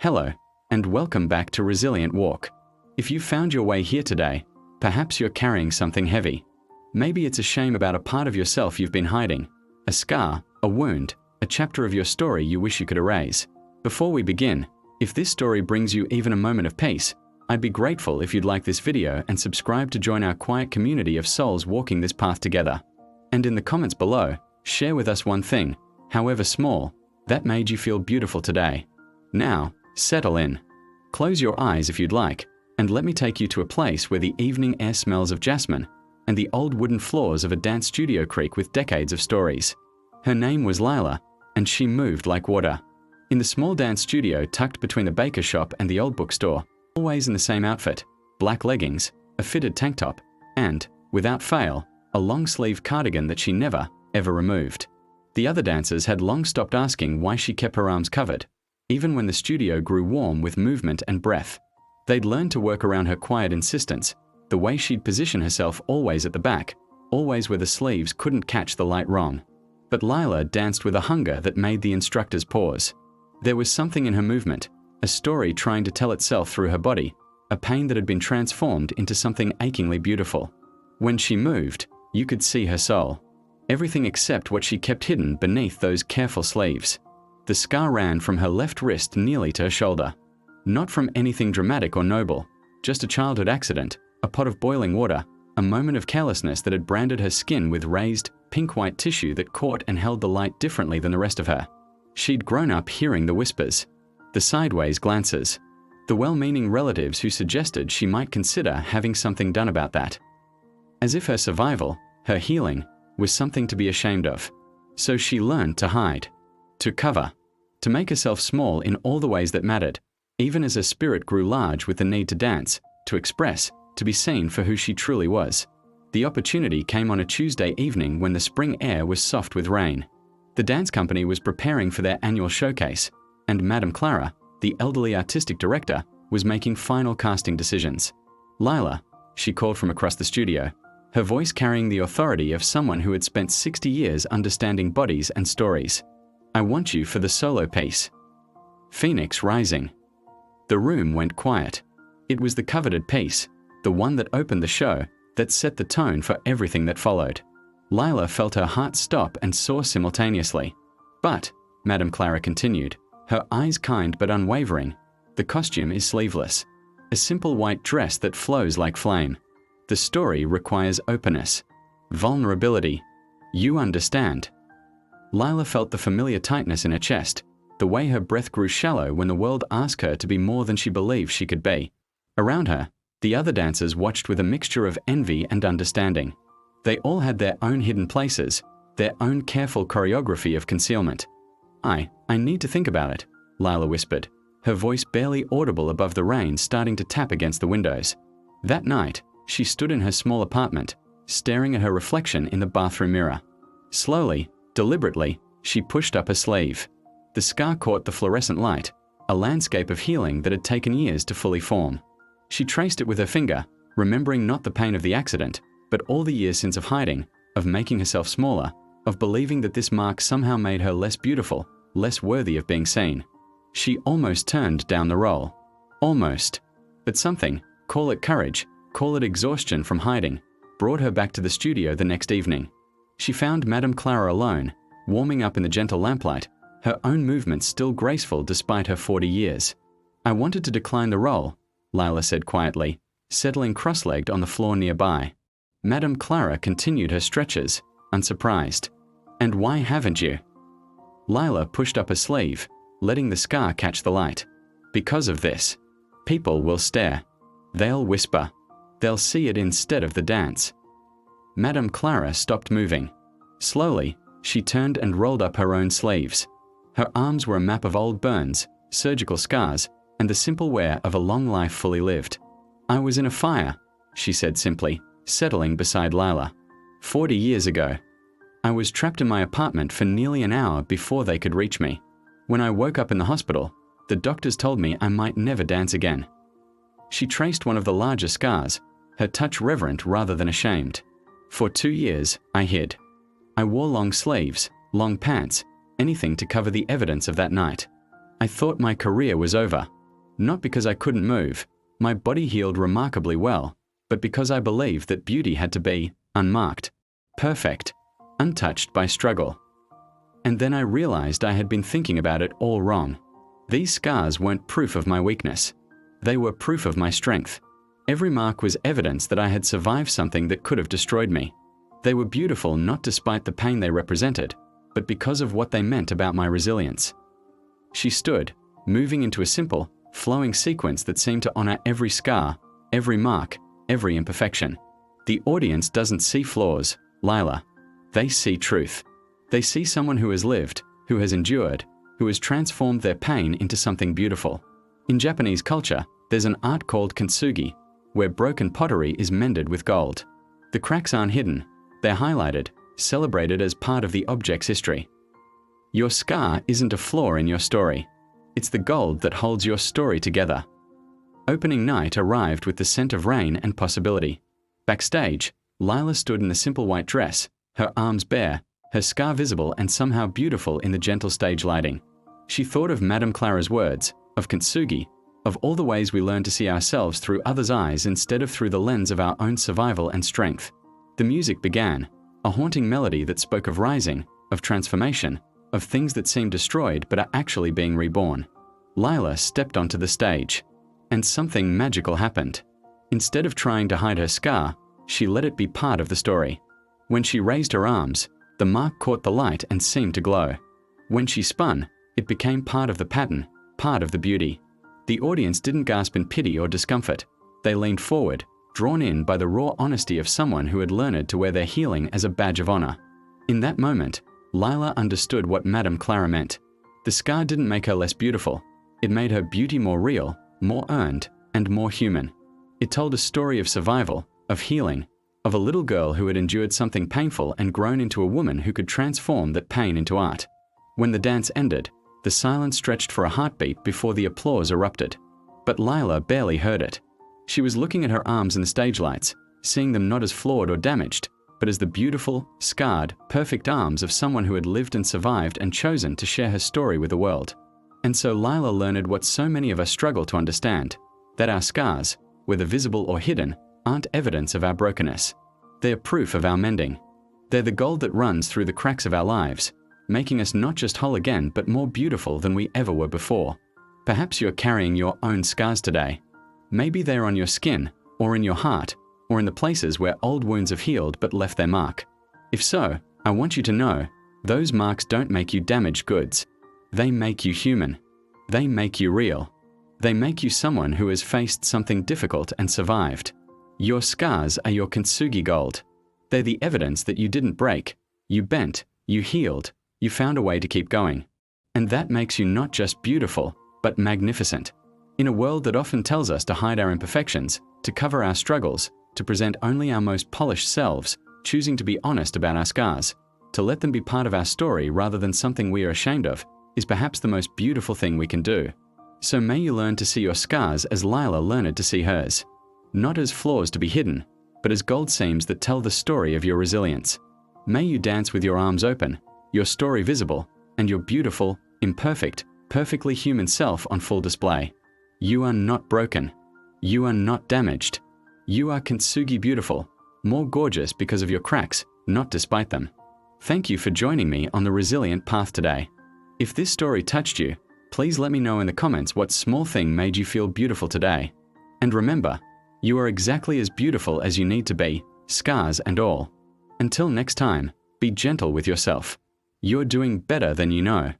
Hello, and welcome back to Resilient Walk. If you found your way here today, perhaps you're carrying something heavy. Maybe it's a shame about a part of yourself you've been hiding, a scar, a wound, a chapter of your story you wish you could erase. Before we begin, if this story brings you even a moment of peace, I'd be grateful if you'd like this video and subscribe to join our quiet community of souls walking this path together. And in the comments below, share with us one thing, however small, that made you feel beautiful today. Now, settle in. Close your eyes if you'd like, and let me take you to a place where the evening air smells of jasmine and the old wooden floors of a dance studio creak with decades of stories. Her name was Lila, and she moved like water. In the small dance studio tucked between the baker shop and the old bookstore, always in the same outfit, black leggings, a fitted tank top, and, without fail, a long-sleeve cardigan that she never, ever removed. The other dancers had long stopped asking why she kept her arms covered, even when the studio grew warm with movement and breath. They'd learned to work around her quiet insistence, the way she'd position herself always at the back, always where the sleeves couldn't catch the light wrong. But Lila danced with a hunger that made the instructors pause. There was something in her movement, a story trying to tell itself through her body, a pain that had been transformed into something achingly beautiful. When she moved, you could see her soul. Everything except what she kept hidden beneath those careful sleeves. The scar ran from her left wrist nearly to her shoulder. Not from anything dramatic or noble, just a childhood accident, a pot of boiling water, a moment of carelessness that had branded her skin with raised, pink-white tissue that caught and held the light differently than the rest of her. She'd grown up hearing the whispers, the sideways glances, the well-meaning relatives who suggested she might consider having something done about that. As if her survival, her healing, was something to be ashamed of. So she learned to hide, to cover, to make herself small in all the ways that mattered, even as her spirit grew large with the need to dance, to express, to be seen for who she truly was. The opportunity came on a Tuesday evening when the spring air was soft with rain. The dance company was preparing for their annual showcase, and Madame Clara, the elderly artistic director, was making final casting decisions. "Lila," she called from across the studio, her voice carrying the authority of someone who had spent 60 years understanding bodies and stories. "I want you for the solo piece." Phoenix Rising. The room went quiet. It was the coveted piece, the one that opened the show, that set the tone for everything that followed. Lila felt her heart stop and soar simultaneously. "But," Madame Clara continued, her eyes kind but unwavering, "the costume is sleeveless. A simple white dress that flows like flame. The story requires openness, vulnerability. You understand." Lila felt the familiar tightness in her chest, the way her breath grew shallow when the world asked her to be more than she believed she could be. Around her, the other dancers watched with a mixture of envy and understanding. They all had their own hidden places, their own careful choreography of concealment. I need to think about it," Lila whispered, her voice barely audible above the rain starting to tap against the windows. That night, she stood in her small apartment, staring at her reflection in the bathroom mirror. Slowly, deliberately, she pushed up her sleeve. The scar caught the fluorescent light, a landscape of healing that had taken years to fully form. She traced it with her finger, remembering not the pain of the accident, but all the years since of hiding, of making herself smaller, of believing that this mark somehow made her less beautiful, less worthy of being seen. She almost turned down the role. Almost. But something, call it courage, call it exhaustion from hiding, brought her back to the studio the next evening. She found Madame Clara alone, warming up in the gentle lamplight, her own movements still graceful despite her 40 years. "I wanted to decline the role," Lila said quietly, settling cross-legged on the floor nearby. Madame Clara continued her stretches, unsurprised. "And why haven't you?" Lila pushed up her sleeve, letting the scar catch the light. "Because of this. People will stare. They'll whisper. They'll see it instead of the dance." Madame Clara stopped moving. Slowly, she turned and rolled up her own sleeves. Her arms were a map of old burns, surgical scars, and the simple wear of a long life fully lived. "I was in a fire," she said simply, settling beside Lila. 40 years ago. I was trapped in my apartment for nearly an hour before they could reach me. When I woke up in the hospital, the doctors told me I might never dance again." She traced one of the larger scars, her touch reverent rather than ashamed. "For 2 years, I hid. I wore long sleeves, long pants, anything to cover the evidence of that night. I thought my career was over. Not because I couldn't move, my body healed remarkably well, but because I believed that beauty had to be unmarked, perfect, untouched by struggle. And then I realized I had been thinking about it all wrong. These scars weren't proof of my weakness. They were proof of my strength. Every mark was evidence that I had survived something that could have destroyed me. They were beautiful not despite the pain they represented, but because of what they meant about my resilience. She stood, moving into a simple, flowing sequence that seemed to honor every scar, every mark, every imperfection. The audience doesn't see flaws, Lila. They see truth. They see someone who has lived, who has endured, who has transformed their pain into something beautiful. In Japanese culture, there's an art called Kintsugi, where broken pottery is mended with gold. The cracks aren't hidden. They're highlighted, celebrated as part of the object's history. Your scar isn't a flaw in your story. It's the gold that holds your story together. Opening night arrived with the scent of rain and possibility. Backstage, Lila stood in a simple white dress, her arms bare, her scar visible and somehow beautiful in the gentle stage lighting. She thought of Madame Clara's words, of Kintsugi, of all the ways we learn to see ourselves through others' eyes instead of through the lens of our own survival and strength. The music began, a haunting melody that spoke of rising, of transformation, of things that seem destroyed but are actually being reborn. Lila stepped onto the stage, and something magical happened. Instead of trying to hide her scar, she let it be part of the story. When she raised her arms, the mark caught the light and seemed to glow. When she spun, it became part of the pattern, part of the beauty. The audience didn't gasp in pity or discomfort. They leaned forward, drawn in by the raw honesty of someone who had learned to wear their healing as a badge of honor. In that moment, Lila understood what Madame Clara meant. The scar didn't make her less beautiful. It made her beauty more real, more earned, and more human. It told a story of survival, of healing, of a little girl who had endured something painful and grown into a woman who could transform that pain into art. When the dance ended, the silence stretched for a heartbeat before the applause erupted. But Lila barely heard it. She was looking at her arms in the stage lights, seeing them not as flawed or damaged, but as the beautiful, scarred, perfect arms of someone who had lived and survived and chosen to share her story with the world. And so Lila learned what so many of us struggle to understand, that our scars, whether visible or hidden, aren't evidence of our brokenness. They're proof of our mending. They're the gold that runs through the cracks of our lives, making us not just whole again but more beautiful than we ever were before. Perhaps you're carrying your own scars today. Maybe they're on your skin, or in your heart, or in the places where old wounds have healed but left their mark. If so, I want you to know, those marks don't make you damaged goods. They make you human. They make you real. They make you someone who has faced something difficult and survived. Your scars are your Kintsugi gold. They're the evidence that you didn't break. You bent, you healed, you found a way to keep going. And that makes you not just beautiful, but magnificent. In a world that often tells us to hide our imperfections, to cover our struggles, to present only our most polished selves, choosing to be honest about our scars, to let them be part of our story rather than something we are ashamed of, is perhaps the most beautiful thing we can do. So may you learn to see your scars as Lila learned to see hers. Not as flaws to be hidden, but as gold seams that tell the story of your resilience. May you dance with your arms open, your story visible, and your beautiful, imperfect, perfectly human self on full display. You are not broken. You are not damaged. You are Kintsugi beautiful, more gorgeous because of your cracks, not despite them. Thank you for joining me on the resilient path today. If this story touched you, please let me know in the comments what small thing made you feel beautiful today. And remember, you are exactly as beautiful as you need to be, scars and all. Until next time, be gentle with yourself. You're doing better than you know.